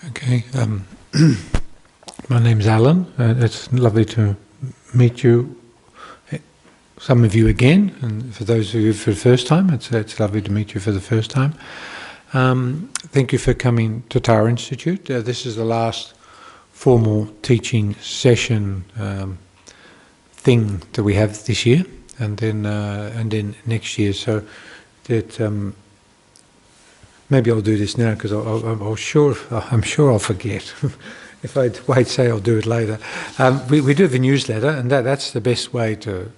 Okay, my name's Alan. It's lovely to meet you, some of you again, and for those of you for the first time, it's lovely to meet you for the first time. Thank you for coming to Tara Institute. This is the last formal teaching session thing that we have this year, and then next year. So that. Maybe I'll do this now because I'm sure I'll forget. If I wait, say I'll do it later. We do have a newsletter, and that's the best way to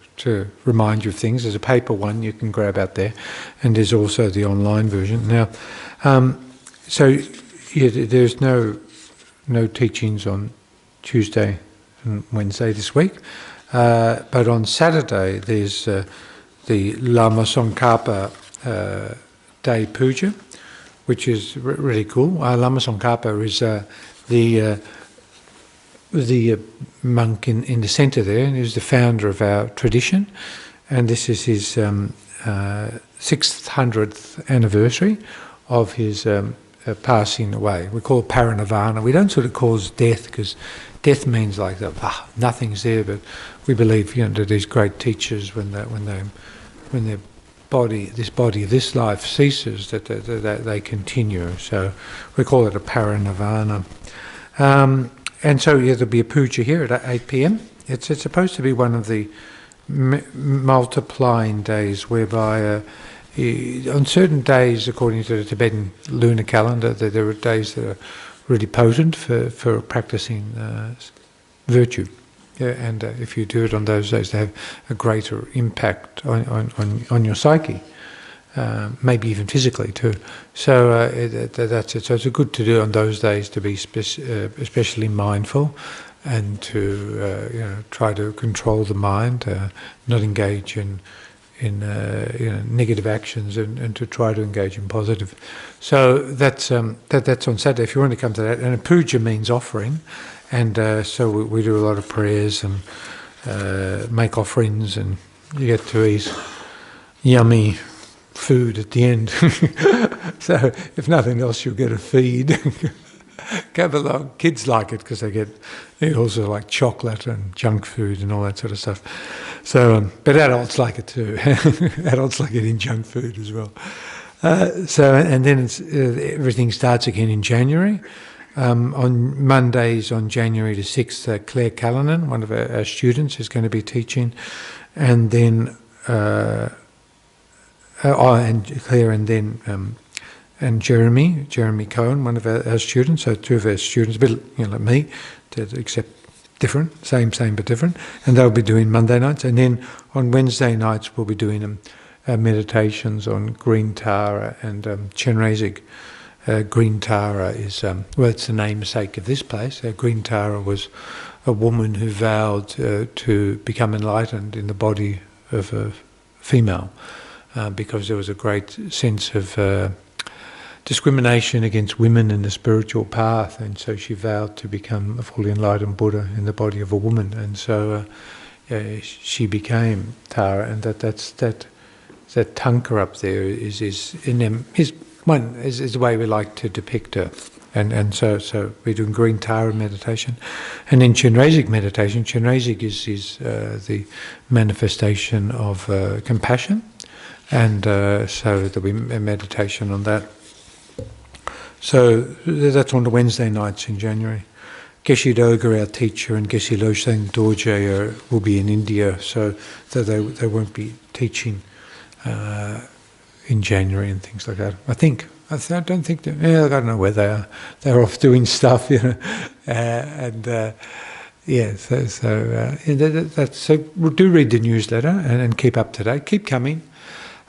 remind you of things. There's a paper one you can grab out there, and there's also the online version. Now, there's no teachings on Tuesday and Wednesday this week, but on Saturday there's the Lama Tsongkhapa Day Puja, which is really cool. Lama Tsongkhapa is the monk in the centre there, and he's the founder of our tradition, and this is his 600th anniversary of his passing away. We call it parinirvana. We don't sort of call it death because death means like nothing's there, but we believe that these great teachers when their this life ceases, that they continue. So we call it a parinirvana. And so there'll be a puja here at 8 p.m. It's supposed to be one of the multiplying days whereby on certain days, according to the Tibetan lunar calendar, there are days that are really potent for practicing virtue. Yeah, and if you do it on those days, they have a greater impact on your psyche, maybe even physically too. So that's it. So it's good to do on those days to be especially mindful, and to try to control the mind, not engage in negative actions, and to try to engage in positive. So that's on Saturday. If you want to come to that, and a puja means offering. And so we do a lot of prayers and make offerings, and you get to eat yummy food at the end. So if nothing else, you'll get a feed. Come along. Kids like it because they also like chocolate and junk food and all that sort of stuff. So, but adults like it too. Adults like eating junk food as well. And then everything starts again in January. On Mondays, on January the 6th, Claire Callanan, one of our students, is going to be teaching, and then and Claire, and then and Jeremy Cohen, one of our students. So two of our students, a bit like me, except different, same but different, and they'll be doing Monday nights, and then on Wednesday nights we'll be doing meditations on Green Tara and Chenrezig. Green Tara is, it's the namesake of this place. Green Tara was a woman who vowed to become enlightened in the body of a female because there was a great sense of discrimination against women in the spiritual path, and so she vowed to become a fully enlightened Buddha in the body of a woman, and so she became Tara, and that tanka up there is in them. One is the way we like to depict her, and so we're doing Green Tara meditation, and then Chenrezig meditation. Chenrezig is the manifestation of compassion, and so there'll be a meditation on that. So that's on the Wednesday nights in January. Geshe Doga, our teacher, and Geshe Losang Dorje will be in India, so they won't be teaching in January and things like that. I don't think I don't know where they are. They're off doing stuff, So do read the newsletter and keep up to date. Keep coming.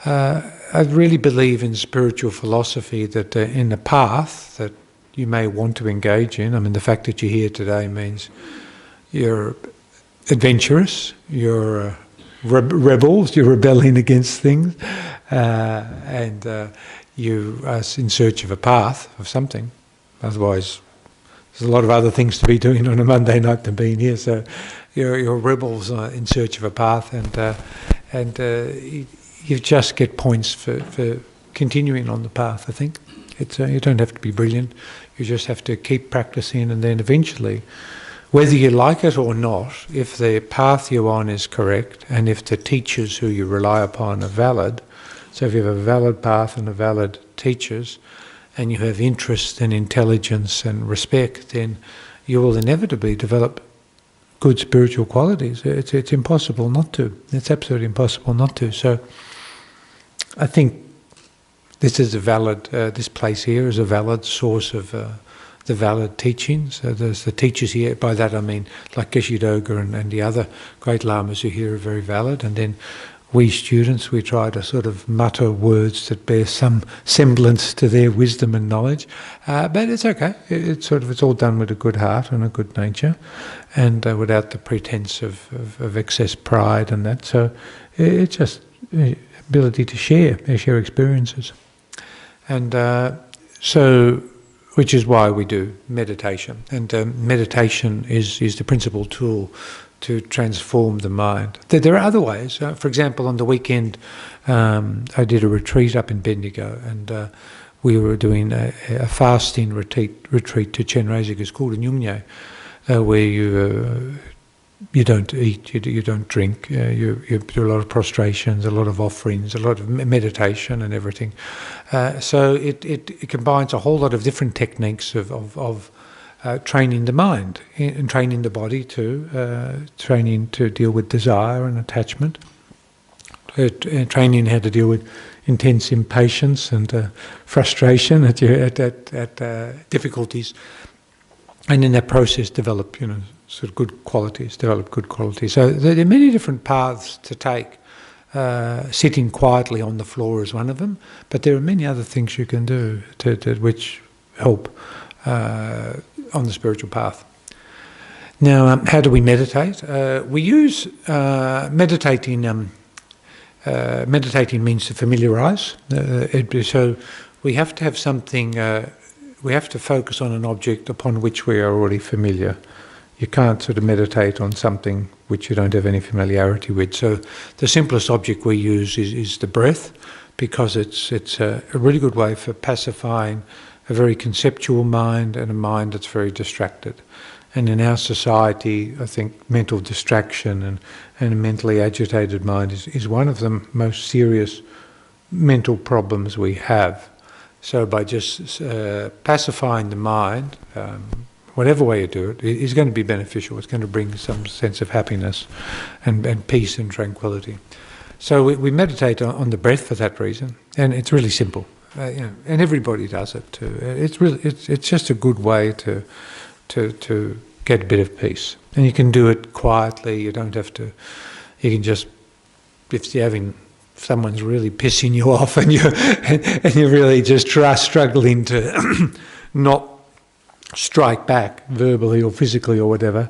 I really believe in spiritual philosophy that in the path that you may want to engage in. I mean, the fact that you're here today means you're adventurous. You're rebels, you're rebelling against things, and you are in search of a path of something. Otherwise, there's a lot of other things to be doing on a Monday night than being here. So you're rebels in search of a path, and you just get points for continuing on the path, I think. You don't have to be brilliant. You just have to keep practicing, and then eventually, whether you like it or not, if the path you're on is correct, and if the teachers who you rely upon are valid, so if you have a valid path and a valid teachers, and you have interest and intelligence and respect, then you will inevitably develop good spiritual qualities. It's impossible not to. It's absolutely impossible not to. So I think this is a valid, this place here is a valid source of the valid teachings. There's the teachers here, by that I mean like Geshe Doga and the other great lamas who here are very valid, and then we students, we try to sort of mutter words that bear some semblance to their wisdom and knowledge, but it's okay. It's all done with a good heart and a good nature, and without the pretense of excess pride and that. So it's just ability to share experiences, and so. Which is why we do meditation, and meditation is the principal tool to transform the mind. There are other ways. For example, on the weekend, I did a retreat up in Bendigo, and we were doing a fasting retreat to Chenrezig. It's called a Nyungne, where you don't eat, you don't drink, you do a lot of prostrations, a lot of offerings, a lot of meditation and everything. So it combines a whole lot of different techniques of training the mind and training the body too, training to deal with desire and attachment, training how to deal with intense impatience and frustration at difficulties, and in that process develop sort of good qualities. So there are many different paths to take. Sitting quietly on the floor is one of them, but there are many other things you can do which help on the spiritual path. Now, how do we meditate? We use meditating. Meditating means to familiarise. So we have to have something. We have to focus on an object upon which we are already familiar. You can't sort of meditate on something which you don't have any familiarity with. So the simplest object we use is the breath, because it's a really good way for pacifying a very conceptual mind and a mind that's very distracted. And in our society, I think mental distraction and a mentally agitated mind is one of the most serious mental problems we have. So by just pacifying the mind, whatever way you do it, is going to be beneficial. It's going to bring some sense of happiness and peace and tranquility. So we meditate on the breath for that reason, and it's really simple. And everybody does it too. It's just a good way to get a bit of peace, and you can do it quietly. You don't have to. You can just, if you're having, someone's really pissing you off, and you're really just struggling to not strike back verbally or physically or whatever,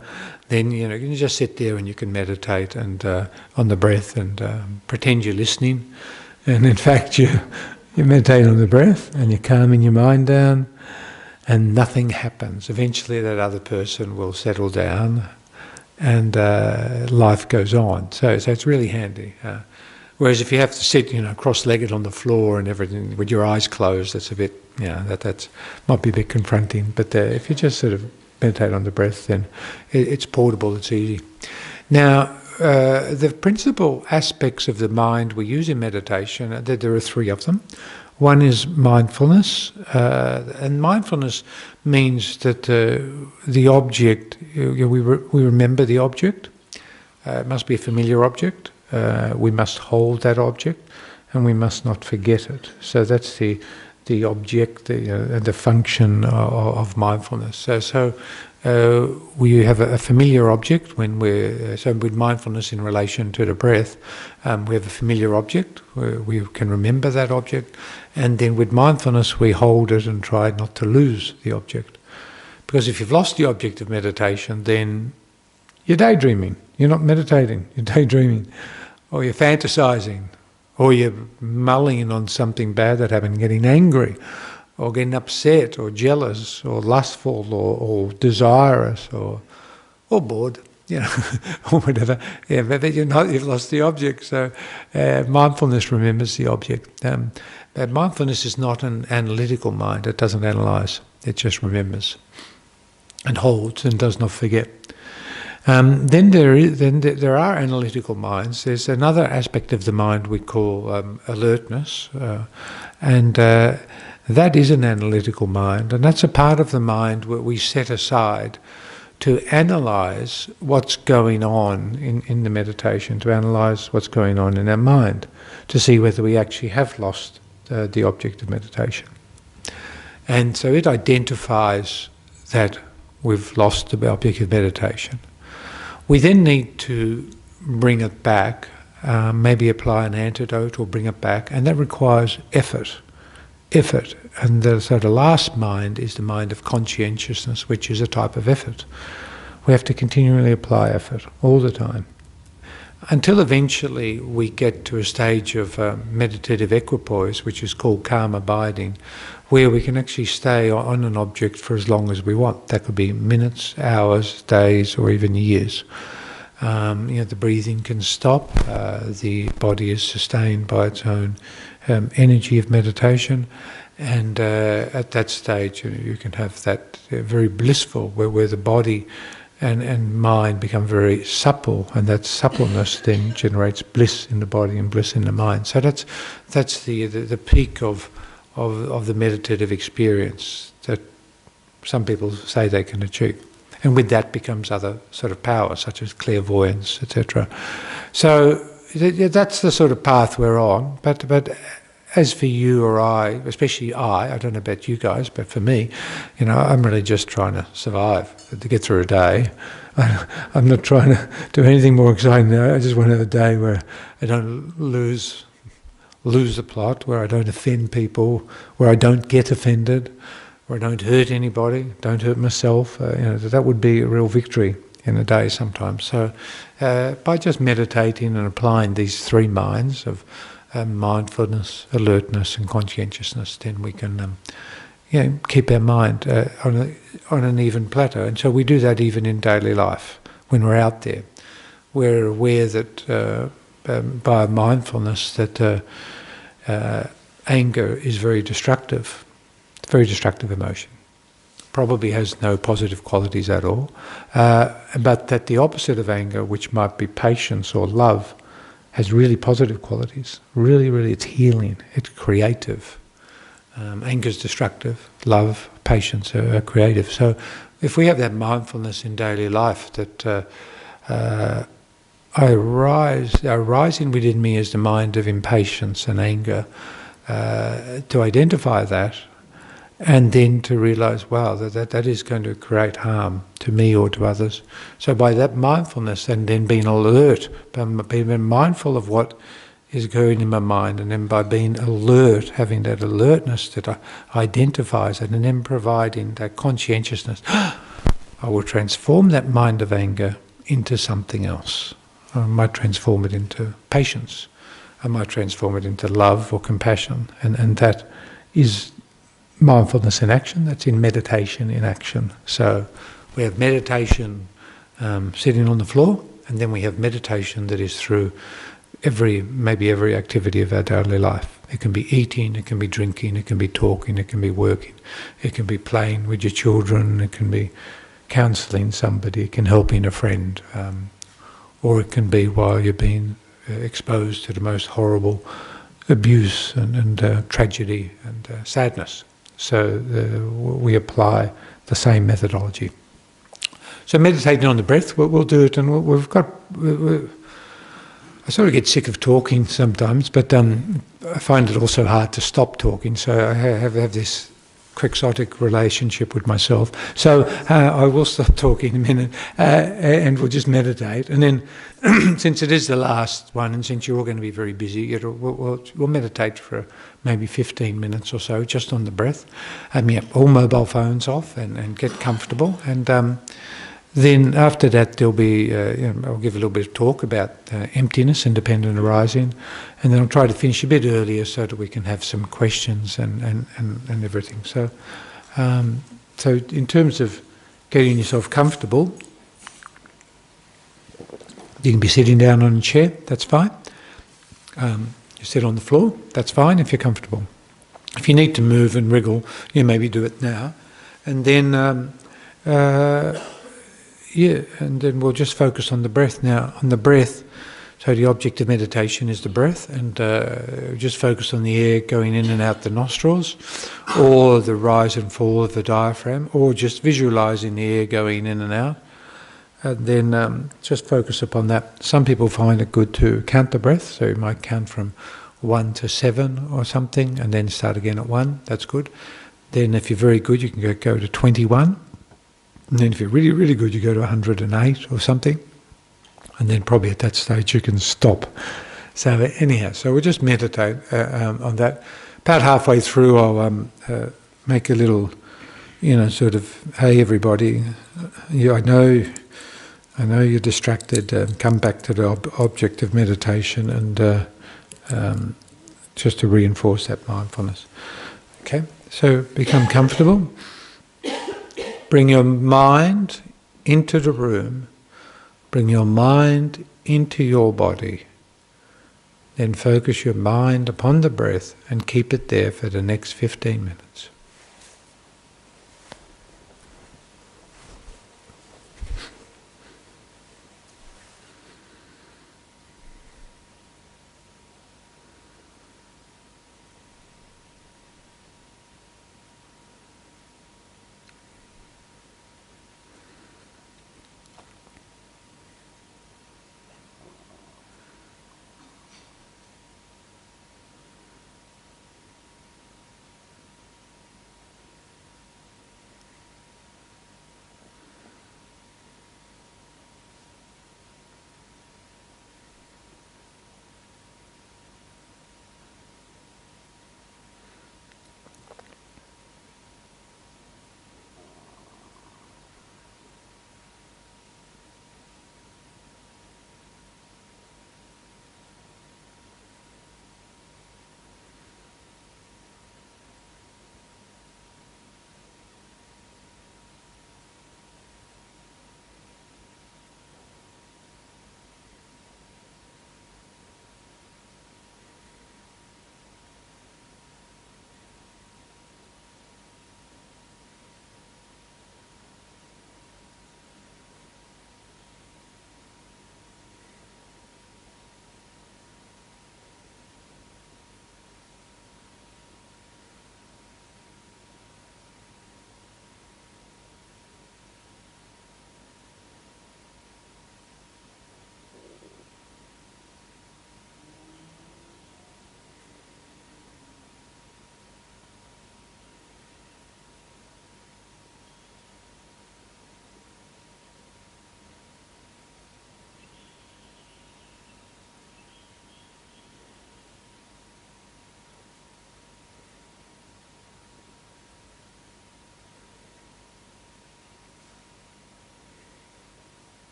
then you can just sit there and you can meditate and on the breath and pretend you're listening, and in fact you meditate on the breath and you're calming your mind down, and nothing happens. Eventually that other person will settle down, and life goes on. So it's really handy. Whereas if you have to sit, cross-legged on the floor and everything with your eyes closed, that's a bit, that might be a bit confronting. But if you just sort of meditate on the breath, then it's portable, it's easy. Now, the principal aspects of the mind we use in meditation, there are three of them. One is mindfulness, and mindfulness means that the object, we remember the object. It must be a familiar object. We must hold that object, and we must not forget it. So that's the object, the function of mindfulness. So we have a familiar object when so with mindfulness in relation to the breath, we have a familiar object where we can remember that object, and then with mindfulness we hold it and try not to lose the object. Because if you've lost the object of meditation, then you're daydreaming. You're not meditating, you're daydreaming. Or you're fantasizing, or you're mulling on something bad that happened, getting angry, or getting upset, or jealous, or lustful, or desirous, or bored. or whatever. Yeah, but you've lost the object. So mindfulness remembers the object. Mindfulness is not an analytical mind. It doesn't analyze. It just remembers and holds and does not forget. Then there are analytical minds. There's another aspect of the mind we call alertness, and that is an analytical mind, and that's a part of the mind where we set aside to analyze what's going on in the meditation, to analyze what's going on in our mind, to see whether we actually have lost the object of meditation. And so it identifies that we've lost the object of meditation. We then need to bring it back, maybe apply an antidote or bring it back, and that requires effort. And so the last mind is the mind of conscientiousness, which is a type of effort. We have to continually apply effort all the time, until eventually we get to a stage of meditative equipoise, which is called calm abiding, where we can actually stay on an object for as long as we want. That could be minutes, hours, days, or even years. The breathing can stop, the body is sustained by its own energy of meditation, and at that stage you can have that very blissful, where the body and mind become very supple, and that suppleness then generates bliss in the body and bliss in the mind. So that's the peak of the meditative experience that some people say they can achieve. And with that becomes other sort of powers, such as clairvoyance, etc. So that's the sort of path we're on. But as for you or I, especially I don't know about you guys, but for me, I'm really just trying to survive, to get through a day. I'm not trying to do anything more exciting now. I just want to have a day where I don't lose the plot, where I don't offend people, where I don't get offended, where I don't hurt anybody, don't hurt myself. That would be a real victory in a day sometimes. So by just meditating and applying these three minds of mindfulness, alertness and conscientiousness, then we can keep our mind on an even plateau. And so we do that even in daily life. When we're out there, we're aware that by mindfulness that anger is very destructive. It's a very destructive emotion. Probably has no positive qualities at all. But that the opposite of anger, which might be patience or love, has really positive qualities. Really, it's healing. It's creative. Anger is destructive. Love, patience are creative. So if we have that mindfulness in daily life, that arising within me is the mind of impatience and anger, to identify that, and then to realize, wow, that is going to create harm to me or to others. So by that mindfulness, and then being alert, being mindful of what is going in my mind, and then by being alert, having that alertness that identifies it, and then providing that conscientiousness, I will transform that mind of anger into something else. I might transform it into patience. I might transform it into love or compassion, and that is mindfulness in action. That's in meditation in action. So we have meditation sitting on the floor, and then we have meditation that is through maybe every activity of our daily life. It can be eating, it can be drinking, it can be talking, it can be working, it can be playing with your children, it can be counselling somebody, it can helping a friend, or it can be while you're being exposed to the most horrible abuse and tragedy and sadness. So we apply the same methodology. So meditating on the breath, we'll do it, and we've got... I sort of get sick of talking sometimes, but I find it also hard to stop talking, so I have this quixotic relationship with myself. So I will stop talking in a minute, and we'll just meditate. And then, since it is the last one, and since you're all going to be very busy, we'll meditate for maybe 15 minutes or so, just on the breath. All mobile phones off, and get comfortable. And then after that, there'll be, I'll give a little bit of talk about emptiness and dependent arising, and then I'll try to finish a bit earlier so that we can have some questions and everything. So, so in terms of getting yourself comfortable, You can be sitting down on a chair, that's fine. You sit on the floor, that's fine if you're comfortable. If you need to move and wriggle, you maybe do it now. And then, and then we'll just focus on the breath now. On the breath, so the object of meditation is the breath, and just focus on the air going in and out the nostrils, or the rise and fall of the diaphragm, or just visualizing the air going in and out. And then just focus upon that. Some people find it good to count the breath, so you might count from 1 to 7 or something, and then start again at 1. That's good. Then if you're very good, you can go to 21. And then if you're really, really good, you go to 108 or something. And then probably at that stage you can stop. So anyhow, so we'll just meditate on that. About halfway through I'll make a little, sort of, hey everybody, I know you're distracted, come back to the object of meditation, and just to reinforce that mindfulness. Okay, so become comfortable. Bring your mind into the room. Bring your mind into your body. Then focus your mind upon the breath and keep it there for the next 15 minutes.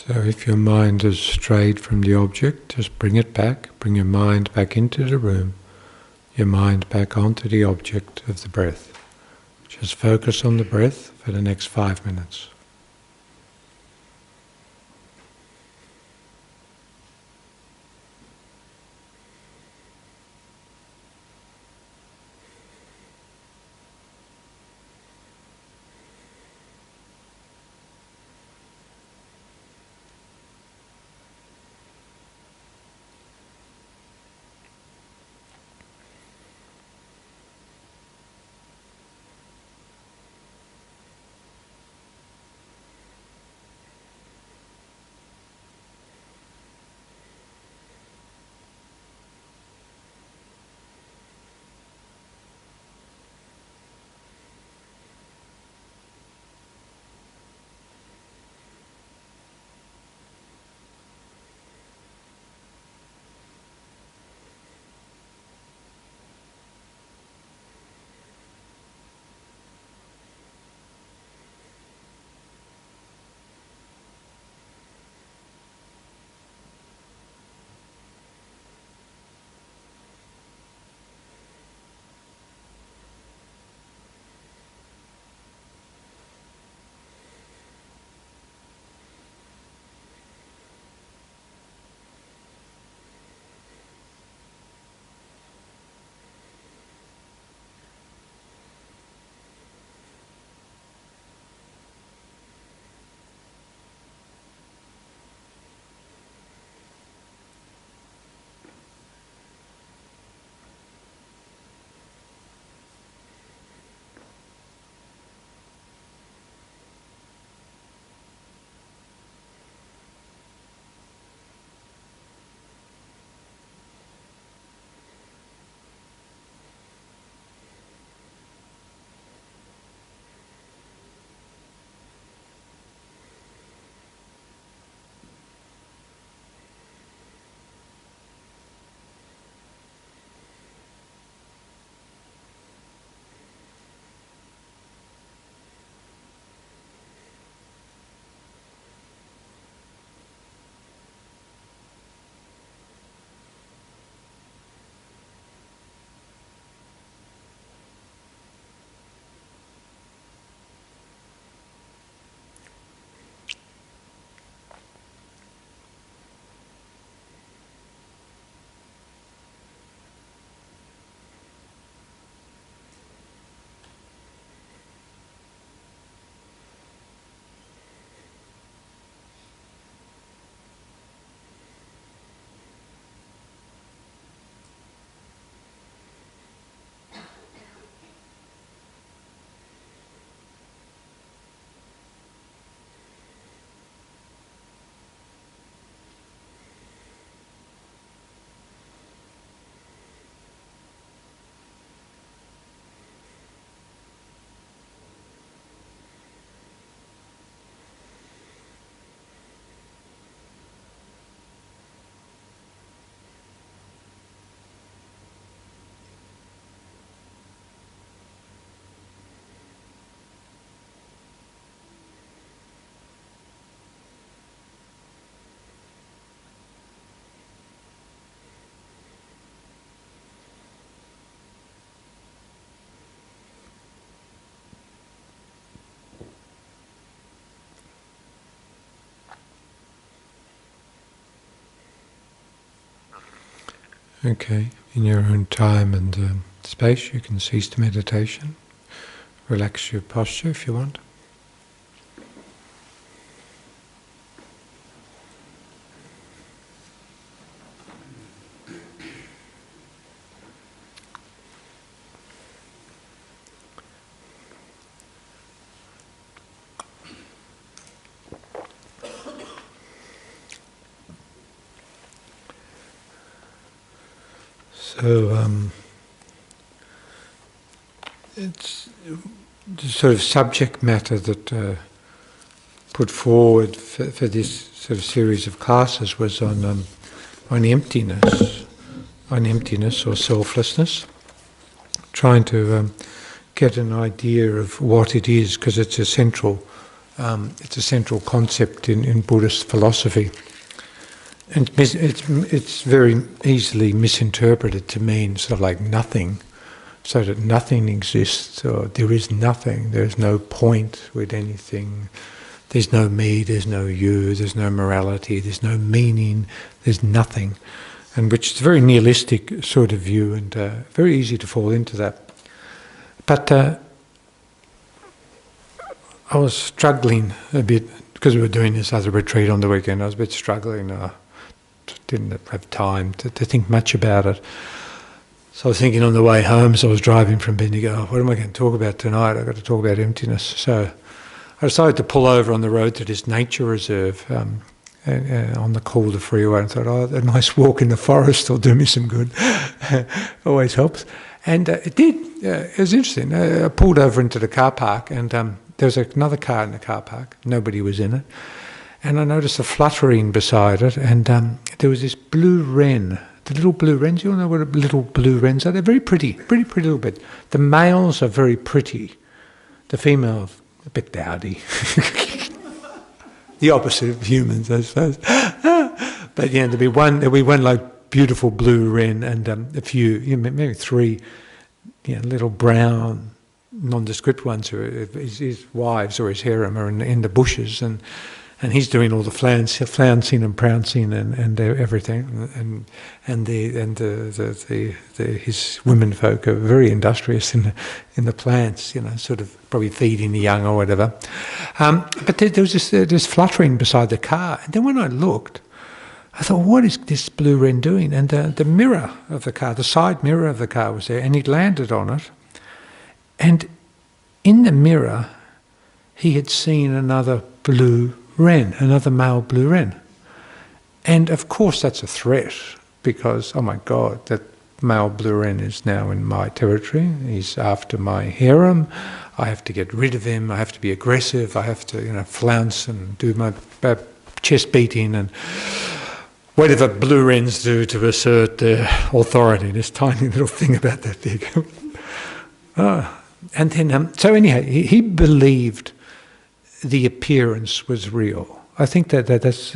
So if your mind has strayed from the object, just bring it back, bring your mind back into the room, your mind back onto the object of the breath. Just focus on the breath for the next 5 minutes. Okay, in your own time and space, you can cease the meditation. Relax your posture if you want. So it's the sort of subject matter that put forward for this sort of series of classes was on emptiness, or selflessness, trying to get an idea of what it is, because it's a central It's a central concept in Buddhist philosophy. And it's very easily misinterpreted to mean sort of like nothing, so that nothing exists, or there is nothing, there's no point with anything, there's no me, there's no you, there's no morality, there's no meaning, there's nothing. And which is a very nihilistic sort of view, and very easy to fall into that. But I was struggling a bit, because we were doing this other retreat on the weekend. I was a bit struggling. Didn't have time to think much about it. So I was thinking on the way home, so I was driving from Bendigo, what am I going to talk about tonight? I've got to talk about emptiness. So I decided to pull over on the road to this nature reserve on the Calder freeway, and thought, a nice walk in the forest will do me some good. Always helps. And it did. It was interesting. I pulled over into the car park, and there was another car in the car park. Nobody was in it. And I noticed a fluttering beside it, and there was this blue wren. The little blue wrens, you all know what little blue wrens are? They're very pretty little bit. The males are very pretty. The females, a bit dowdy. The opposite of humans, I suppose. But yeah, there'll be one like beautiful blue wren, and a few, maybe three, little brown, nondescript ones who are his wives or his harem are in the bushes, and he's doing all the flouncing and prouncing and everything, and his women folk are very industrious in the plants, sort of probably feeding the young or whatever. But there was this fluttering beside the car, and then when I looked, I thought, what is this blue wren doing? And the mirror of the car, the side mirror of the car was there, and he'd landed on it, and in the mirror he had seen another blue wren, another male blue wren. And of course that's a threat, because, oh my God, that male blue wren is now in my territory, he's after my harem, I have to get rid of him, I have to be aggressive, I have to flounce and do my chest beating and whatever blue wrens do to assert their authority, this tiny little thing about that big. And then, so anyhow, he believed the appearance was real. I think that's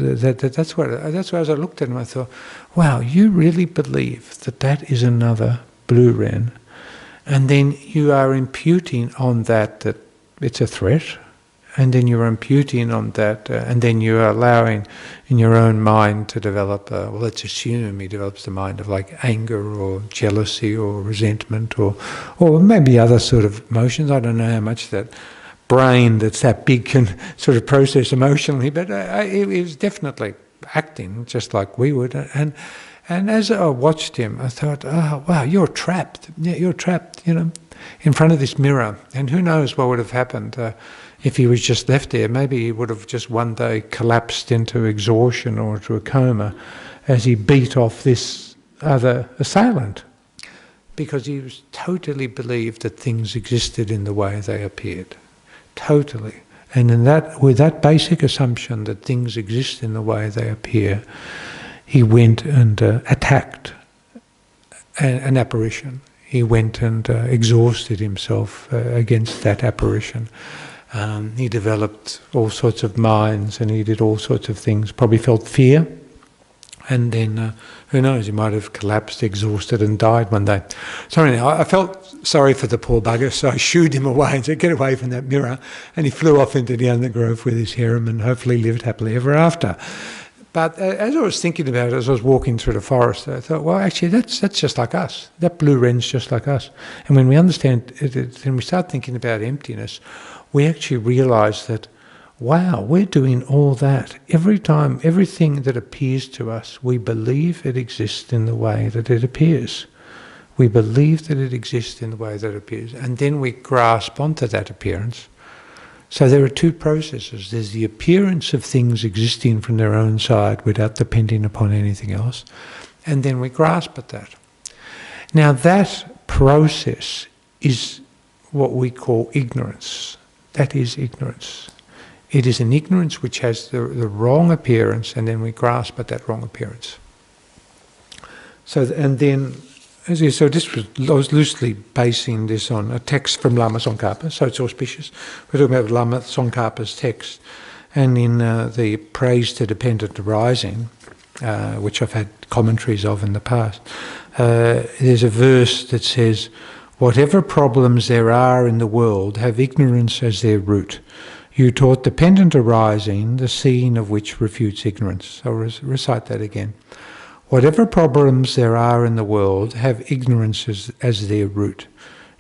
what as I looked at him, I thought, wow, you really believe that is another blue wren, and then you are imputing on that it's a threat, and then you're imputing on that, and then you're allowing in your own mind to develop, let's assume he develops the mind of like anger or jealousy or resentment or maybe other sort of emotions. I don't know how much that brain that's that big can sort of process emotionally, but he was definitely acting just like we would. And as I watched him, I thought, oh wow, you're trapped. Yeah, you're trapped, in front of this mirror. And who knows what would have happened if he was just left there. Maybe he would have just one day collapsed into exhaustion or to a coma as he beat off this other assailant, because he was totally believed that things existed in the way they appeared. Totally. And with that basic assumption that things exist in the way they appear, he went and attacked an apparition. He went and exhausted himself against that apparition. He developed all sorts of minds, and he did all sorts of things, probably felt fear, and then who knows, he might have collapsed, exhausted, and died one day. So anyhow, I felt sorry for the poor bugger, so I shooed him away and said, get away from that mirror, and he flew off into the undergrowth with his harem and hopefully lived happily ever after. But as I was thinking about it, as I was walking through the forest, I thought, well, actually, that's just like us. That blue wren's just like us. And when we understand it, when we start thinking about emptiness, we actually realise that, wow, we're doing all that. Every time, everything that appears to us, we believe it exists in the way that it appears. We believe that it exists in the way that it appears. And then we grasp onto that appearance. So there are two processes. There's the appearance of things existing from their own side without depending upon anything else. And then we grasp at that. Now that process is what we call ignorance. That is ignorance. It is an ignorance which has the wrong appearance, and then we grasp at that wrong appearance. So, and then So this I was loosely basing this on a text from Lama Tsongkhapa, so it's auspicious. We're talking about Lama Tsongkhapa's text. And in the Praise to Dependent Arising, which I've had commentaries of in the past, there's a verse that says, "Whatever problems there are in the world have ignorance as their root. You taught dependent arising, the seeing of which refutes ignorance." I'll recite that again. "Whatever problems there are in the world have ignorance as their root.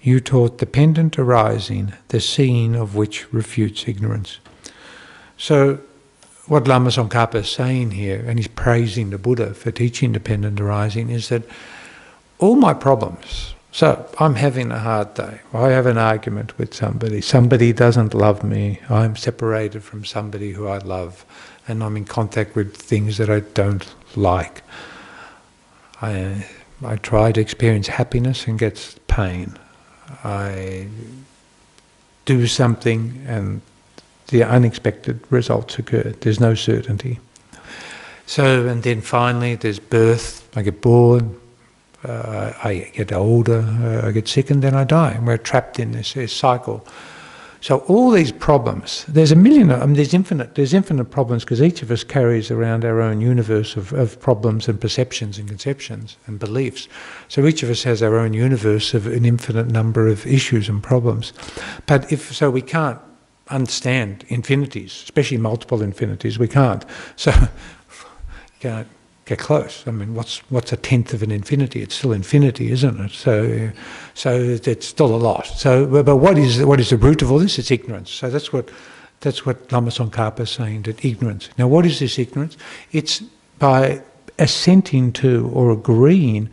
You taught dependent arising, the seeing of which refutes ignorance." So what Lama Tsongkhapa is saying here, and he's praising the Buddha for teaching dependent arising, is that all my problems, so I'm having a hard day, I have an argument with somebody doesn't love me, I'm separated from somebody who I love, and I'm in contact with things that I don't like. I try to experience happiness and get pain. I do something and the unexpected results occur. There's no certainty. So, and then finally there's birth. I get born, I get older, I get sick, and then I die. And we're trapped in this cycle. So all these problems, there's infinite problems, because each of us carries around our own universe of problems and perceptions and conceptions and beliefs. So each of us has our own universe of an infinite number of issues and problems. But we can't understand infinities, especially multiple infinities. We can't. So you can't get close. I mean, what's a tenth of an infinity? It's still infinity, isn't it? So it's still a lot. So, but what is the root of all this? It's ignorance. So that's what Lama Tsongkhapa is saying, that ignorance. Now, what is this ignorance? It's by assenting to or agreeing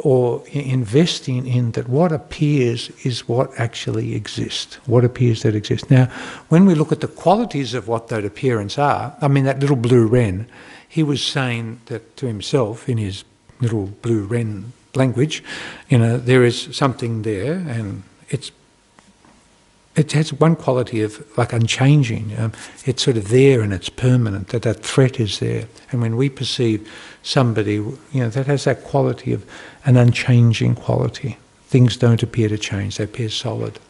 or investing in that what appears is what actually exists, what appears that exists. Now, when we look at the qualities of what that appearance are, I mean, that little blue wren, he was saying that to himself in his little blue wren language, there is something there, and it has one quality of like unchanging. It's sort of there and it's permanent, that threat is there. And when we perceive somebody, that has that quality of an unchanging quality. Things don't appear to change, they appear solid.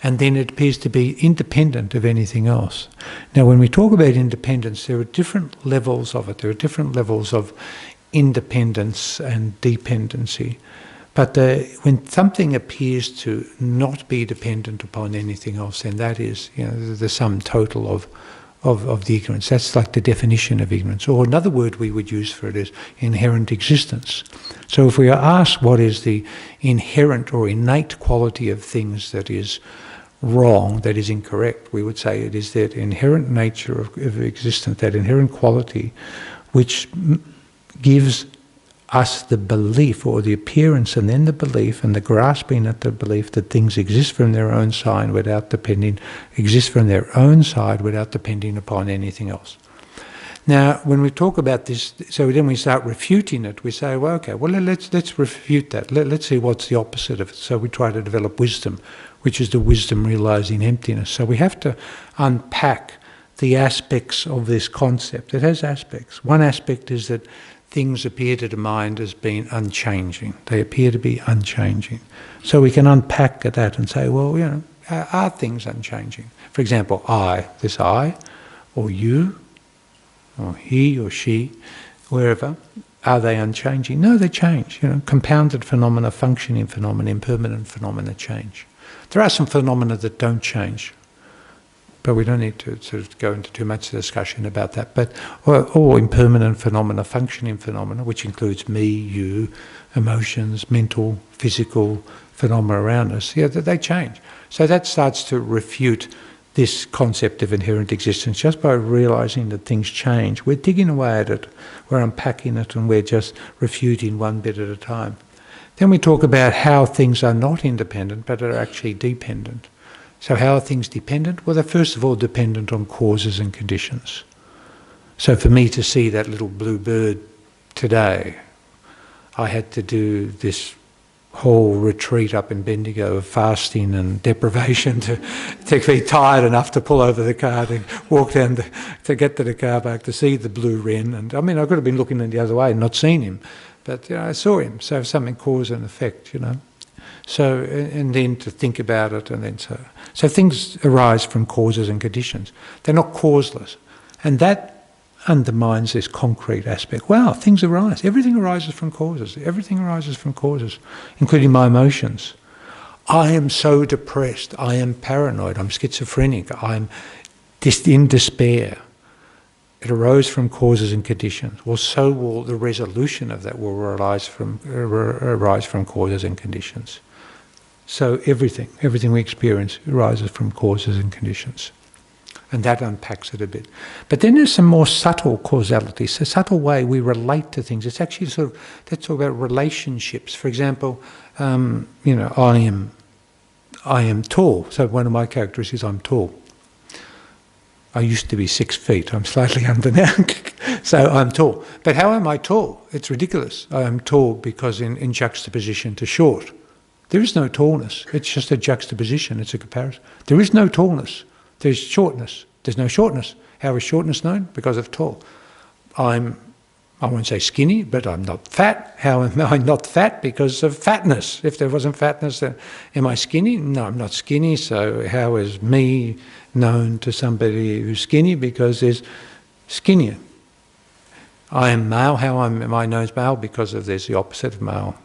And then it appears to be independent of anything else. Now, when we talk about independence, there are different levels of it. There are different levels of independence and dependency. But when something appears to not be dependent upon anything else, then that is, the sum total of the ignorance. That's like the definition of ignorance. Or another word we would use for it is inherent existence. So if we are asked what is the inherent or innate quality of things that is wrong, that is incorrect, we would say it is that inherent nature of existence, that inherent quality which gives us the belief, or the appearance and then the belief and the grasping at the belief that things exist from their own side without depending upon anything else. Now, when we talk about this, so then we start refuting it. We say, well, okay, well, let's refute that. Let's see what's the opposite of it. So we try to develop wisdom, which is the wisdom realizing emptiness. So we have to unpack the aspects of this concept. It has aspects. One aspect is that things appear to the mind as being unchanging. They appear to be unchanging. So we can unpack that and say, well, are things unchanging? For example, this I, or you, or he or she, wherever, are they unchanging? No, they change. Compounded phenomena, functioning phenomena, impermanent phenomena change. There are some phenomena that don't change, but we don't need to sort of go into too much discussion about that. But all impermanent phenomena, functioning phenomena, which includes me, you, emotions, mental, physical phenomena around us, they change. So that starts to refute this concept of inherent existence. Just by realizing that things change, we're digging away at it, we're unpacking it, and we're just refuting one bit at a time. Then we talk about how things are not independent, but are actually dependent. So how are things dependent? Well, they're first of all dependent on causes and conditions. So for me to see that little blue bird today, I had to do this whole retreat up in Bendigo of fasting and deprivation to be tired enough to pull over the car, to walk down to get to the car park to see the blue wren. And I mean, I could have been looking in the other way and not seen him. but I saw him. So something cause and effect, So, and then to think about it, and then so things arise from causes and conditions. They're not causeless, and that undermines this concrete aspect. Wow, things arise. Everything arises from causes. Everything arises from causes, including my emotions. I am so depressed. I am paranoid. I'm schizophrenic. I'm in despair. It arose from causes and conditions. Well, so will the resolution of that will arise from causes and conditions. So everything we experience arises from causes and conditions. And that unpacks it a bit. But then there's some more subtle causality, so subtle way we relate to things. It's actually let's talk about relationships. For example, I am tall. So one of my characteristics is I'm tall. I used to be 6 feet. I'm slightly under now. So I'm tall. But how am I tall? It's ridiculous. I am tall because in juxtaposition to short. There is no tallness. It's just a juxtaposition. It's a comparison. There is no tallness. There's shortness. There's no shortness. How is shortness known? Because of tall. I won't say skinny, but I'm not fat. How am I not fat? Because of fatness. If there wasn't fatness, then am I skinny? No, I'm not skinny. So how is me known to somebody who's skinny? Because there's skinnier. I am male. How am I known as male? Because there's the opposite of male.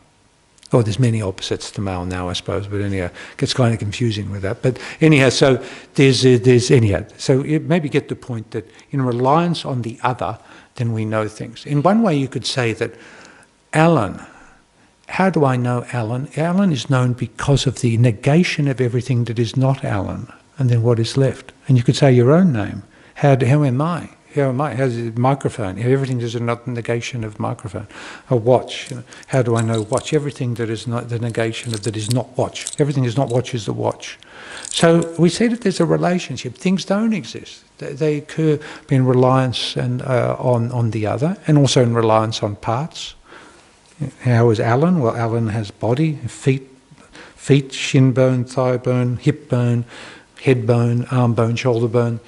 Or there's many opposites to male now, I suppose, but anyhow, it gets kind of confusing with that. But anyhow, so there's anyhow. So you maybe get the point that in reliance on the other, then we know things. In one way you could say that Alan, how do I know Alan? Alan is known because of the negation of everything that is not Alan, and then what is left. And you could say your own name. How am I? How am I? How's the microphone? Everything is not the negation of microphone. A watch. How do I know watch? Everything that is not the negation of that is not watch. Everything is not watch is the watch. So we say that there's a relationship. Things don't exist. They occur in reliance and on the other, and also in reliance on parts. How is Alan? Well, Alan has body, feet, shin bone, thigh bone, hip bone, head bone, arm bone, shoulder bone.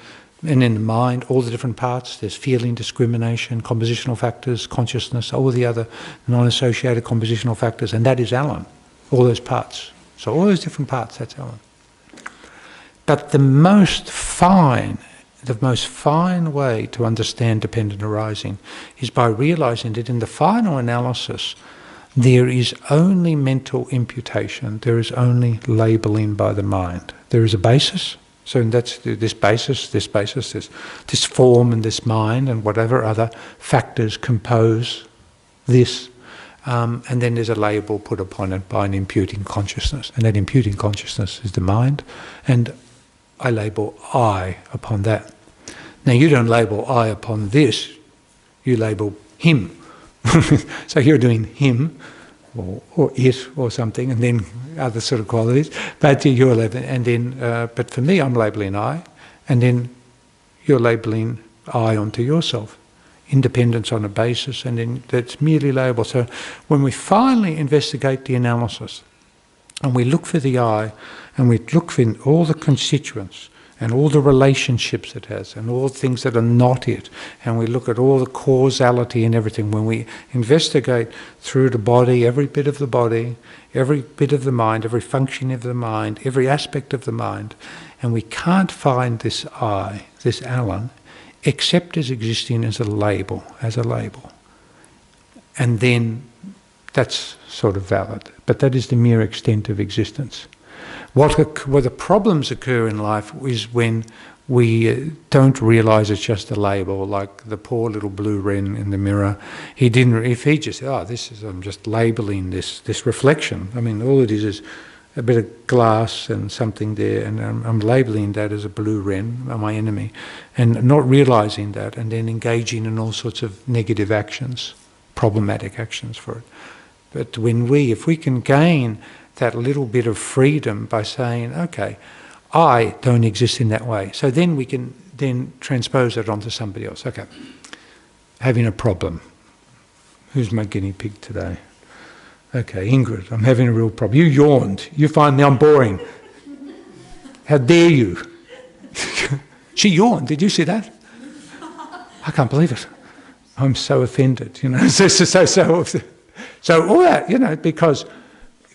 And in the mind, all the different parts, there's feeling, discrimination, compositional factors, consciousness, all the other non-associated compositional factors, and that is Alan, all those parts. So all those different parts, that's Alan. But the most fine way to understand dependent arising is by realizing that in the final analysis, there is only mental imputation, there is only labeling by the mind. There is a basis. So that's this basis, this form and this mind and whatever other factors compose this. And then there's a label put upon it by an imputing consciousness. And that imputing consciousness is the mind. And I label I upon that. Now you don't label I upon this, you label him. So you're doing him, or it, or something, and then other sort of qualities. But you're labeling, and then, but for me, I'm labeling I, and then you're labeling I onto yourself. Independence on a basis, and then that's merely labeled. So when we finally investigate the analysis, and we look for the I, and we look for all the constituents, and all the relationships it has, and all the things that are not it, and we look at all the causality and everything, when we investigate through the body, every bit of the body, every bit of the mind, every function of the mind, every aspect of the mind, and we can't find this I, this Alan, except as existing as a label, And then that's sort of valid, but that is the mere extent of existence. Where the problems occur in life is when we don't realise it's just a label, like the poor little blue wren in the mirror. If he just said, I'm just labelling this reflection. I mean, all it is a bit of glass and something there, and I'm labelling that as a blue wren, my enemy, and not realising that, and then engaging in all sorts of negative actions, problematic actions for it. But if we can gain that little bit of freedom by saying, okay, I don't exist in that way. So then we can then transpose it onto somebody else. Okay, having a problem. Who's my guinea pig today? Okay, Ingrid, I'm having a real problem. You yawned. You find me I'm boring. How dare you? She yawned. Did you see that? I can't believe it. I'm so offended, So So all that, because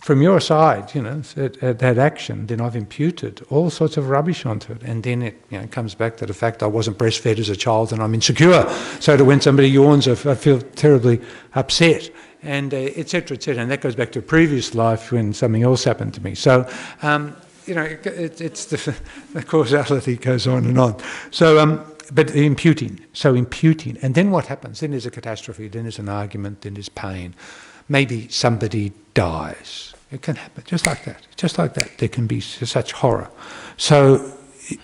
from your side, that action, then I've imputed all sorts of rubbish onto it. And then it comes back to the fact I wasn't breastfed as a child and I'm insecure. So that when somebody yawns, I feel terribly upset, and et cetera, et cetera. And that goes back to a previous life when something else happened to me. So, it's the causality goes on and on. So, but imputing. So imputing. And then what happens? Then there's a catastrophe, then there's an argument, then there's pain. Maybe somebody dies. It can happen, just like that. Just like that. There can be such horror. So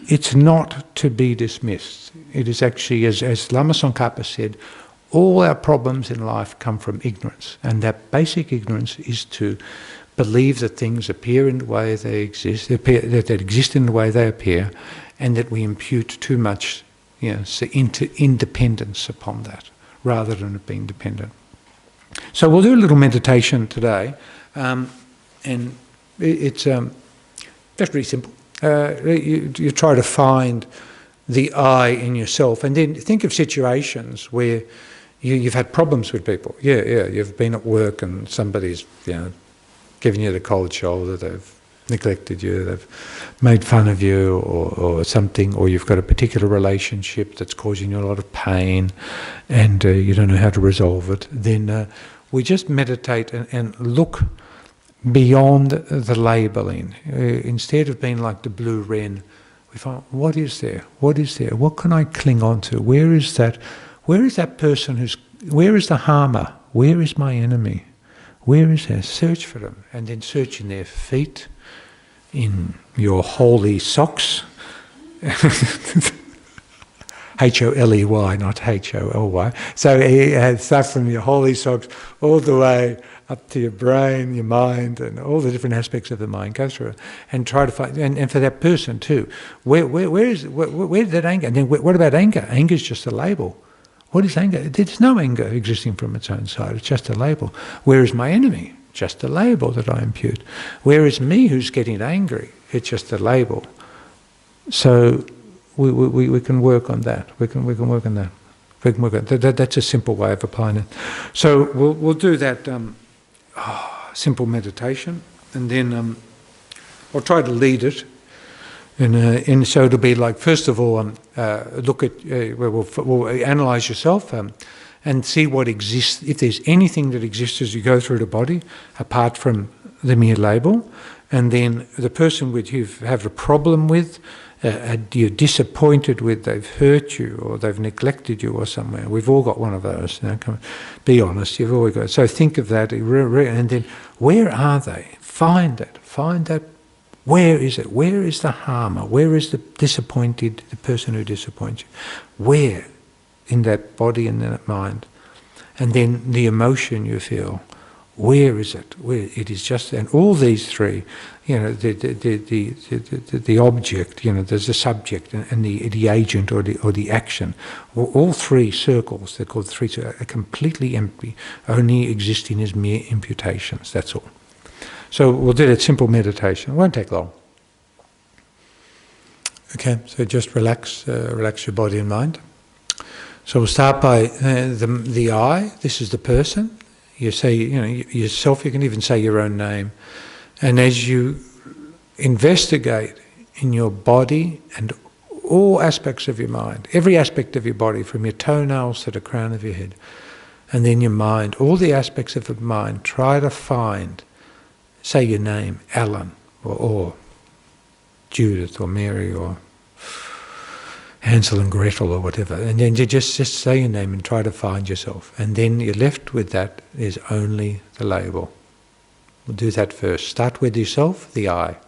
it's not to be dismissed. It is actually, as Lama Tsongkhapa said, all our problems in life come from ignorance. And that basic ignorance is to believe that things appear in the way they exist, that exist in the way they appear, and that we impute too much independence upon that, rather than it being dependent. So we'll do a little meditation today, and it's just really simple. You try to find the I in yourself, and then think of situations where you've had problems with people. Yeah, you've been at work and somebody's given you the cold shoulder, they've neglected you, they've made fun of you or something, or you've got a particular relationship that's causing you a lot of pain and you don't know how to resolve it. Then we just meditate and look beyond the labelling. Instead of being like the blue wren, we find, what is there? What is there? What can I cling on to? Where is that person where is the harmer? Where is my enemy? Where is there? Search for them. And then search in their feet, in your holy socks. H-O-L-E-Y, not H-O-L-Y. So start from your holy socks all the way up to your brain, your mind, and all the different aspects of the mind. Go through it and try to find. And for that person too, where did that anger? And then what about anger? Anger is just a label. What is anger? There's no anger existing from its own side. It's just a label. Where is my enemy? Just a label that I impute. Where is me who's getting angry? It's just a label. So we can work on that. We can work on that. We can work on that. That's a simple way of applying it. So we'll do that simple meditation, and then I'll try to lead it. And so it'll be like, first of all, look at, we'll analyse yourself and see what exists, if there's anything that exists as you go through the body, apart from the mere label. And then the person which you have a problem with, you're disappointed with, they've hurt you or they've neglected you or somewhere. We've all got one of those. Be honest, you've always got it. So think of that, and then where are they? Find that. Where is it? Where is the harmer? Where is the person who disappoints you? Where in that body and in that mind? And then the emotion you feel. Where is it? Where it is just, and all these three, the object, there's the subject and the agent or the action. All three circles, they're called three, are completely empty, only existing as mere imputations. That's all. So we'll do that simple meditation. It won't take long. Okay, so just relax your body and mind. So we'll start by the I. This is the person. You say, yourself. You can even say your own name. And as you investigate in your body and all aspects of your mind, every aspect of your body, from your toenails to the crown of your head, and then your mind, all the aspects of the mind, try to find. Say your name, Alan, or Judith, or Mary, or Hansel and Gretel, or whatever. And then you just say your name and try to find yourself. And then you're left with that is only the label. We'll do that first. Start with yourself, the I.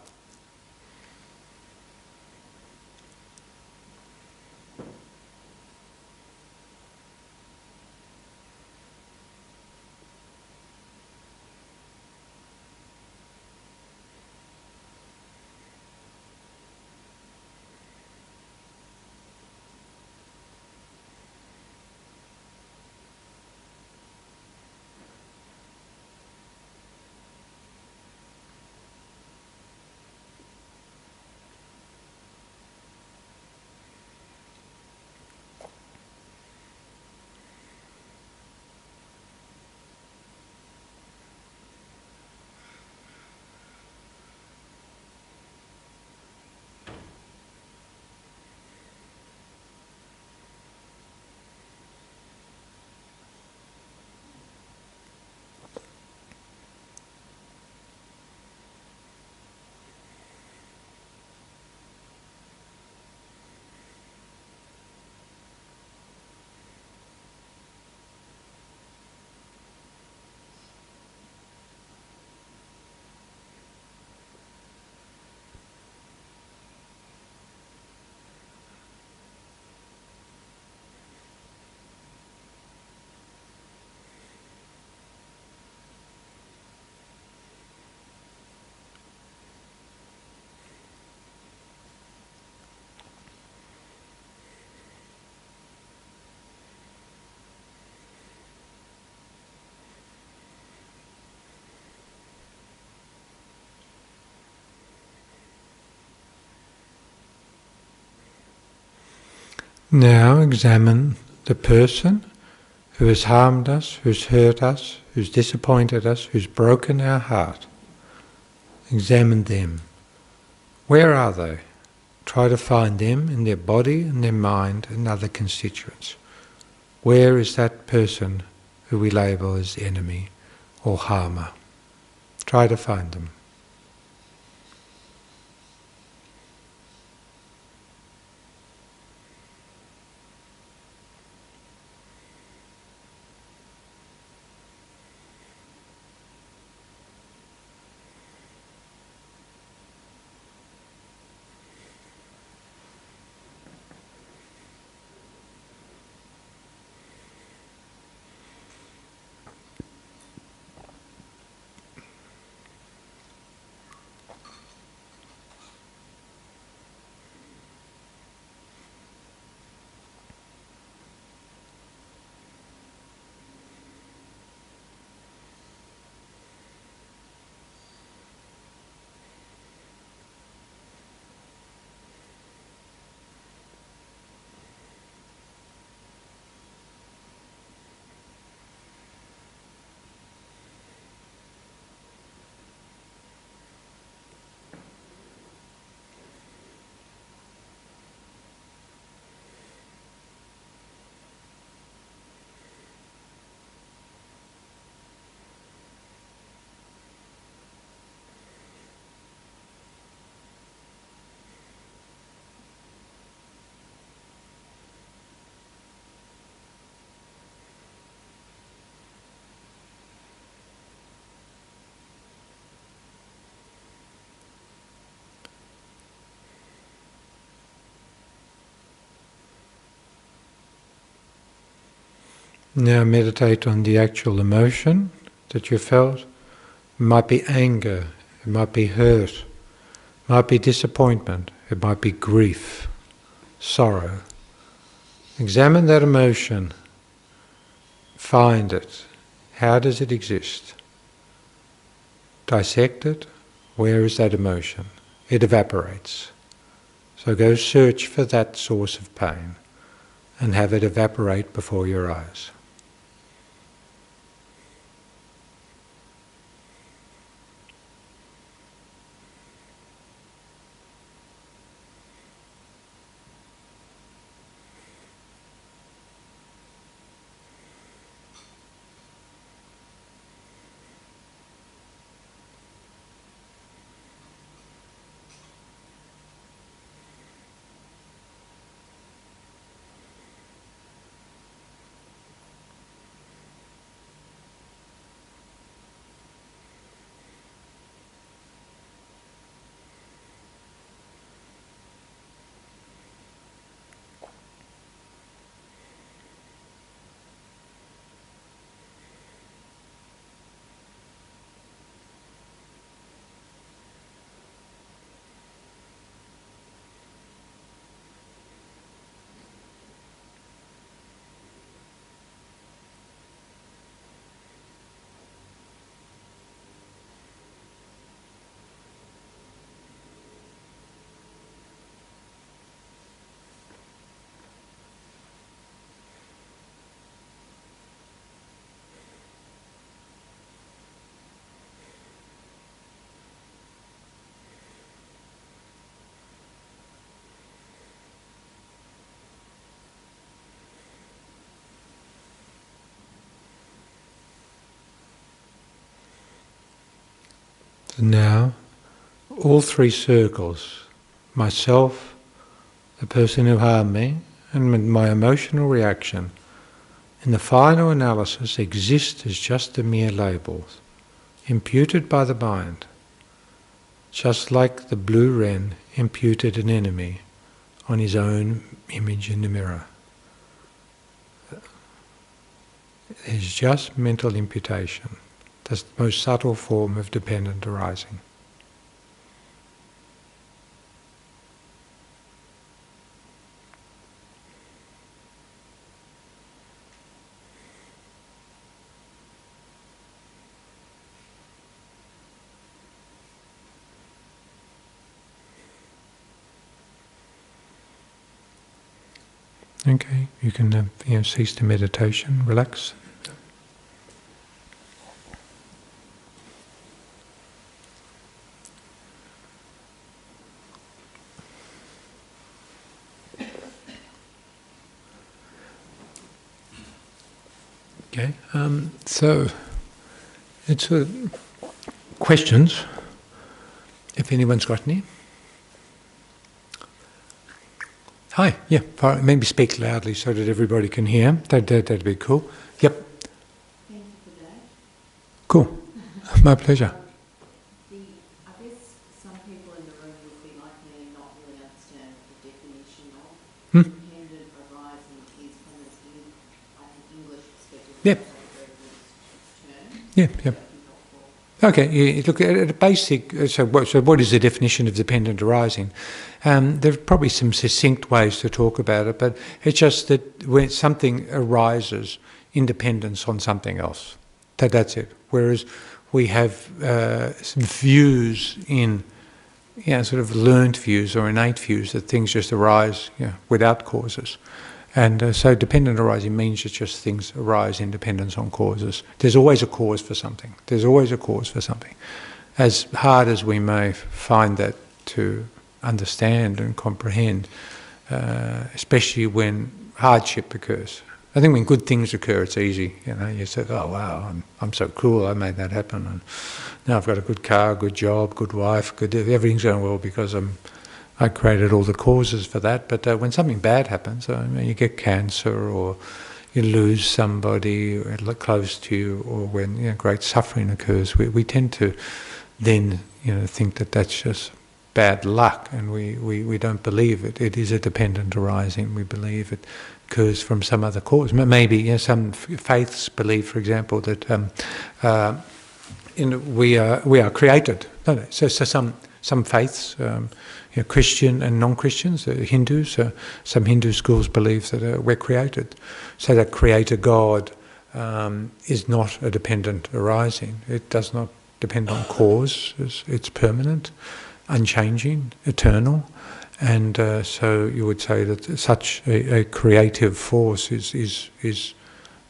Now examine the person who has harmed us, who's hurt us, who's disappointed us, who's broken our heart. Examine them. Where are they? Try to find them in their body and their mind and other constituents. Where is that person who we label as enemy or harmer? Try to find them. Now meditate on the actual emotion that you felt. It might be anger, it might be hurt, it might be disappointment, it might be grief, sorrow. Examine that emotion, find it. How does it exist? Dissect it. Where is that emotion? It evaporates. So go search for that source of pain and have it evaporate before your eyes. So now, all three circles, myself, the person who harmed me, and my emotional reaction, in the final analysis exist as just the mere labels, imputed by the mind, just like the blue wren imputed an enemy on his own image in the mirror. It's just mental imputation. That's the most subtle form of dependent arising. Okay, you can cease to meditation, relax. Okay, so it's questions, if anyone's got any. Hi, yeah, maybe speak loudly so that everybody can hear. That'd be cool. Yep. Thank you for that. Cool. My pleasure. I guess some people in the room would be like me and not really understand the definition of dependent arising is from an English perspective. Yep. Term. Yep. Okay, look at a basic. So what is the definition of dependent arising? There are probably some succinct ways to talk about it, but it's just that when something arises in dependence on something else, that's it. Whereas we have some views in, sort of learned views or innate views that things just arise without causes. And so dependent arising means that just things arise in dependence on causes. There's always a cause for something. There's always a cause for something. As hard as we may find that to understand and comprehend, especially when hardship occurs. I think when good things occur, it's easy. You say, "Oh wow, I'm so cool. I made that happen, and now I've got a good car, good job, good wife, everything's going well because I created all the causes for that." But when something bad happens, you get cancer, or you lose somebody close to you, or when great suffering occurs, we tend to then think that that's just bad luck, and we don't believe it. It is a dependent arising. We believe it occurs from some other cause. Maybe some faiths believe, for example, that we are created. No. So some faiths. Christian and non-Christians, Hindus, some Hindu schools believe that we're created. So that Creator God is not a dependent arising. It does not depend on cause. It's permanent, unchanging, eternal. And so you would say that such a creative force is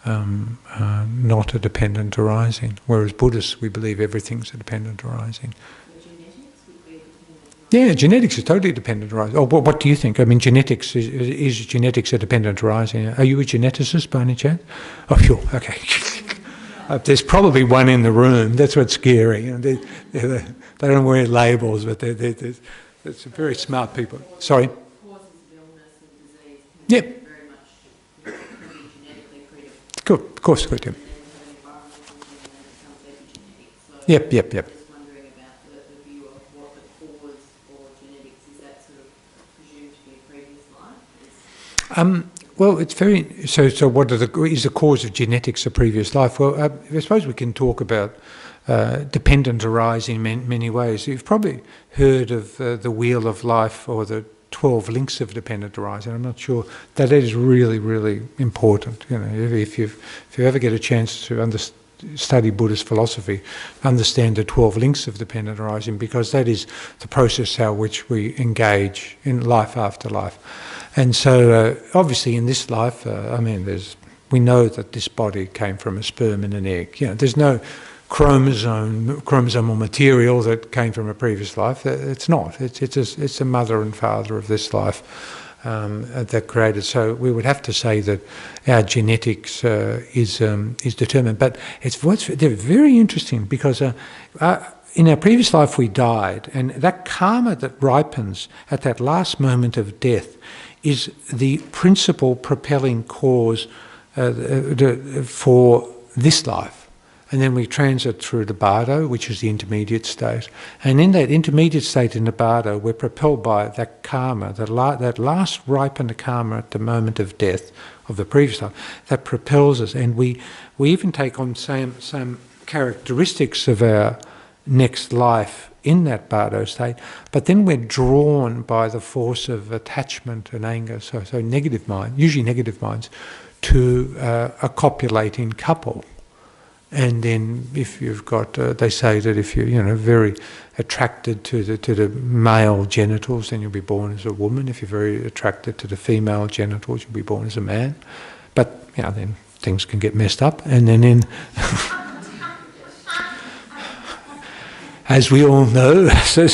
not a dependent arising. Whereas Buddhists, we believe everything's a dependent arising. Yeah, genetics is totally dependent arising. Oh, what do you think? I mean, genetics is genetics a dependent arising? Are you a geneticist by any chance? Oh, sure. Okay. There's probably one in the room. That's what's scary. They don't wear labels, but they're very smart people. Sorry. Causes of illness and disease can Yep. be very much genetically predisposed. Good. Of course, good. Yep. And then we have environmental and then it becomes epigenetics. So Yep. I'm just wondering about the view of what the cause or genetics is. That sort of presumed to be a previous life? Well, it's very so. What is the cause of genetics a previous life? Well, I suppose we can talk about dependent arising in many ways. You've probably heard of the wheel of life or the 12 links of dependent arising. I'm not sure that is really, really important. If you ever get a chance to study Buddhist philosophy, understand the 12 links of dependent arising, because that is the process how which we engage in life after life. And so, obviously, in this life, we know that this body came from a sperm and an egg. There's no chromosomal material that came from a previous life. It's not. It's a mother and father of this life that created. So we would have to say that our genetics is determined. But they're very interesting, because in our previous life we died, and that karma that ripens at that last moment of death is the principal propelling cause for this life. And then we transit through the bardo, which is the intermediate state. And in that intermediate state in the bardo, we're propelled by that karma, that last ripened karma at the moment of death of the previous life, that propels us. And we even take on some characteristics of our next life in that bardo state, but then we're drawn by the force of attachment and anger, so negative mind, usually negative minds, to a copulating couple. And then if you've got, they say that if you're very attracted to the male genitals, then you'll be born as a woman. If you're very attracted to the female genitals, you'll be born as a man. But then things can get messed up. And then as we all know, so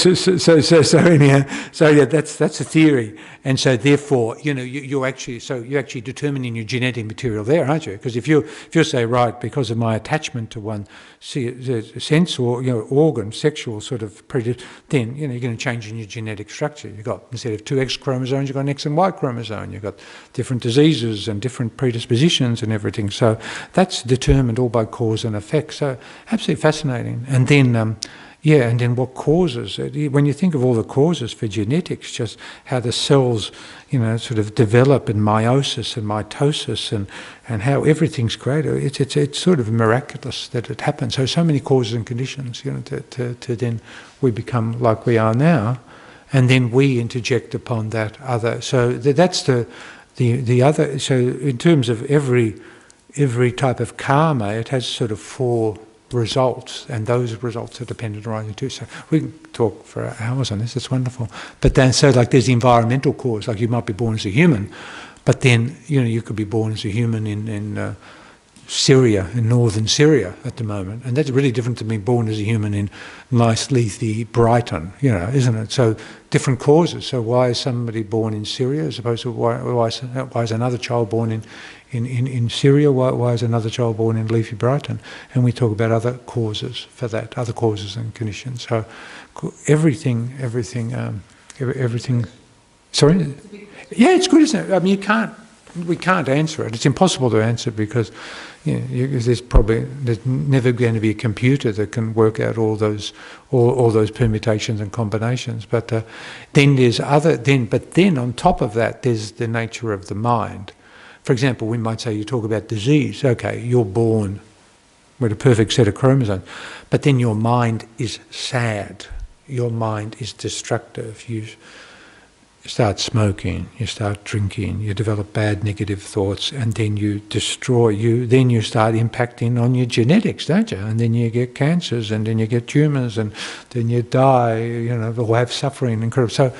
anyhow, that's a theory, and so therefore, you're actually determining your genetic material there, aren't you? Because if you say, right, because of my attachment to one sense or organ, sexual sort of then you're going to change in your genetic structure. You've got, instead of 2 X chromosomes, you've got an X and Y chromosome. You've got different diseases and different predispositions and everything. So that's determined all by cause and effect. So absolutely fascinating. And then. And then what causes it? When you think of all the causes for genetics, just how the cells, sort of develop in meiosis and mitosis, and how everything's created. It's sort of miraculous that it happens. So many causes and conditions, to then we become like we are now, and then we interject upon that other. So that's the other. So in terms of every type of karma, it has sort of 4 results, and those results are dependent on you too. So we can talk for hours on this. It's wonderful. But then, there's the environmental cause. Like you might be born as a human, but then you could be born as a human in Syria, in northern Syria at the moment, and that's really different to being born as a human in nice, leafy Brighton. Isn't it? So different causes. So why is somebody born in Syria as opposed to why is another child born in Syria? Why is another child born in leafy Brighton? And we talk about other causes for that, other causes and conditions. So everything. Sorry? Yeah, it's good, isn't it? I mean, we can't answer it. It's impossible to answer because there's never going to be a computer that can work out all those permutations and combinations. But then there's but then on top of that, there's the nature of the mind. For example, we might say, you talk about disease. Okay, you're born with a perfect set of chromosomes, but then your mind is sad. Your mind is destructive. You start smoking, you start drinking, you develop bad negative thoughts, and then you destroy then you start impacting on your genetics, don't you? And then you get cancers, and then you get tumours, and then you die, or have suffering. Incredible. So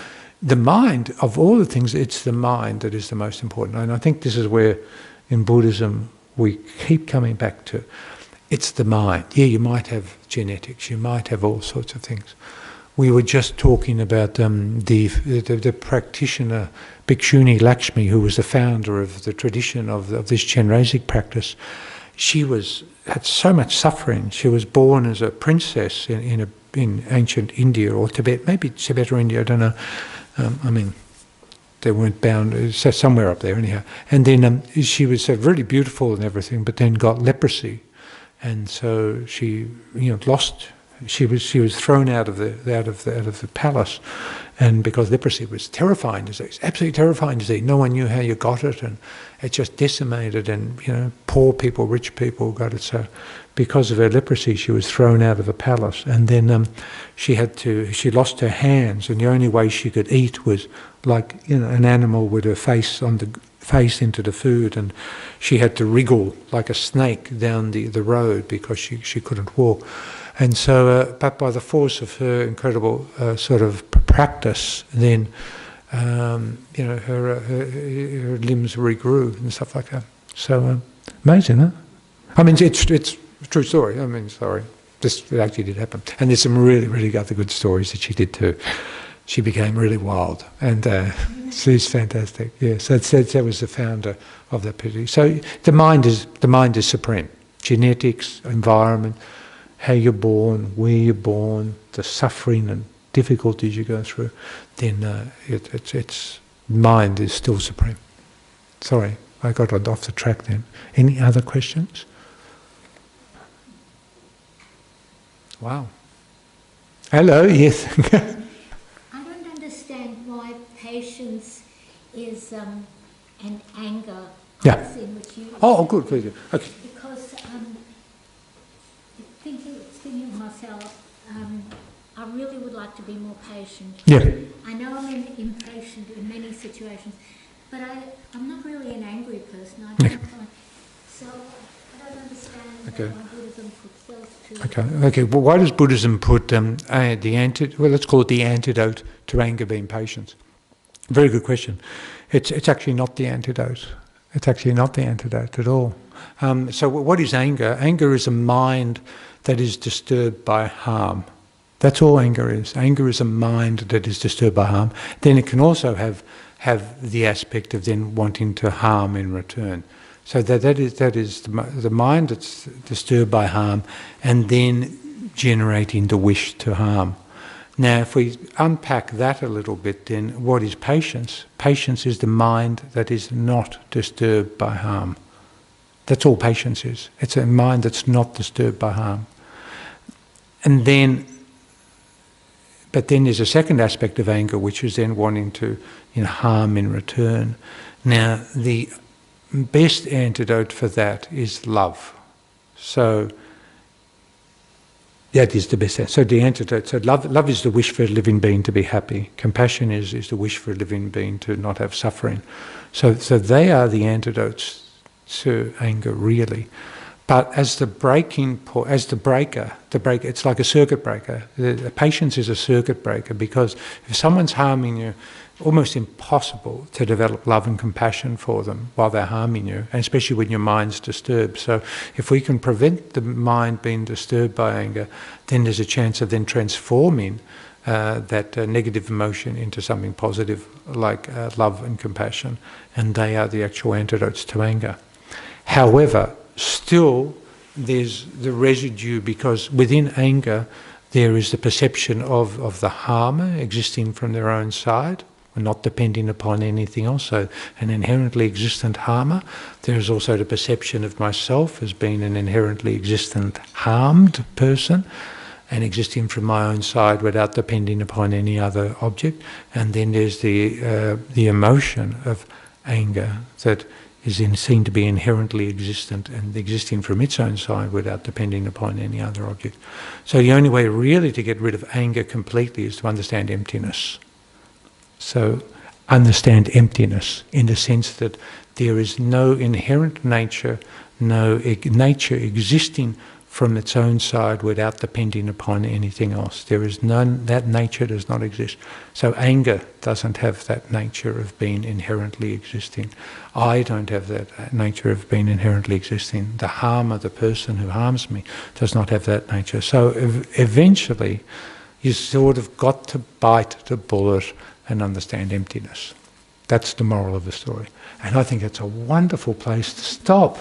the mind, of all the things, it's the mind that is the most important. And I think this is where, in Buddhism, we keep coming back to. It's the mind. Yeah, you might have genetics, you might have all sorts of things. We were just talking about the practitioner, Bhikshuni Lakshmi, who was the founder of the tradition of this Chenrezig practice. She had so much suffering. She was born as a princess in ancient India or Tibet, maybe Tibet or India, I don't know. They weren't bound, so somewhere up there anyhow. And then she was really beautiful and everything, but then got leprosy, and so she lost. She was thrown out of the palace, and because leprosy was terrifying disease, absolutely terrifying disease. No one knew how you got it, and it just decimated. And poor people, rich people got it. So, because of her leprosy, she was thrown out of the palace, and then she lost her hands, and the only way she could eat was like an animal with her face into the food, and she had to wriggle like a snake down the road because she couldn't walk. And so, but by the force of her incredible sort of practice, then her limbs regrew and stuff like that. So amazing, huh? I mean, it's a true story. I mean, sorry, it actually did happen. And there's some really, really other good stories that she did too. She became really wild, and she's fantastic. Yeah, so that was the founder of that period. So the mind is supreme. Genetics, environment, how you're born, where you're born, the suffering and difficulties you go through, then it's mind is still supreme. Sorry, I got off the track then. Any other questions? Wow. Hello, yes. I don't understand why patience is an anger. Yeah. In which you Oh, good, very good. Okay. Because thinking of myself, I really would like to be more patient. Yeah. I know I'm impatient in many situations, but I'm not really an angry person. I don't find. So I don't understand Okay. why Buddhism puts those two. Okay. Well, why does Buddhism put let's call it the antidote to anger being patience? Very good question. It's actually not the antidote. It's actually not the antidote at all. So what is anger? Anger is a mind that is disturbed by harm. That's all anger is. Anger is a mind that is disturbed by harm. Then it can also have the aspect of then wanting to harm in return. So that is the mind that's disturbed by harm, and then generating the wish to harm. Now, if we unpack that a little bit, then what is patience? Patience is the mind that is not disturbed by harm. That's all patience is. It's a mind that's not disturbed by harm. And then, but then there's a second aspect of anger, which is then wanting to harm in return. Now, the best antidote for that is love. So that is the best. So the antidote. So love is the wish for a living being to be happy. Compassion is the wish for a living being to not have suffering. So they are the antidotes to anger, really. But as the breaker, it's like a circuit breaker. The patience is a circuit breaker, because if someone's harming you, almost impossible to develop love and compassion for them while they're harming you, and especially when your mind's disturbed. So if we can prevent the mind being disturbed by anger, then there's a chance of then transforming that negative emotion into something positive, like love and compassion, and they are the actual antidotes to anger. However, still there's the residue, because within anger there is the perception of the harmer existing from their own side, not depending upon anything else, so an inherently existent harmer. There is also the perception of myself as being an inherently existent harmed person, and existing from my own side without depending upon any other object. And then there's the emotion of anger that is seen to be inherently existent and existing from its own side without depending upon any other object. So the only way really to get rid of anger completely is to understand emptiness. So understand emptiness in the sense that there is no inherent nature, no nature existing from its own side without depending upon anything else. There is none, that nature does not exist. So anger doesn't have that nature of being inherently existing. I don't have that nature of being inherently existing. The harmer, the person who harms me, does not have that nature. So eventually you sort of got to bite the bullet and understand emptiness. That's the moral of the story. And I think it's a wonderful place to stop,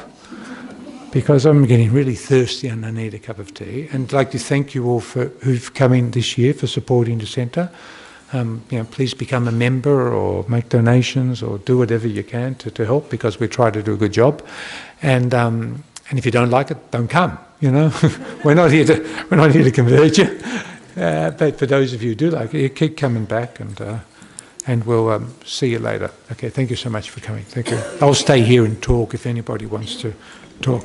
because I'm getting really thirsty and I need a cup of tea. And I'd like to thank you all who've come in this year for supporting the centre. Please become a member or make donations or do whatever you can to help, because we try to do a good job. And if you don't like it, don't come. We're not here to convert you. But for those of you who do like it, you keep coming back, and we'll see you later. Okay, thank you so much for coming. Thank you. I'll stay here and talk if anybody wants to talk.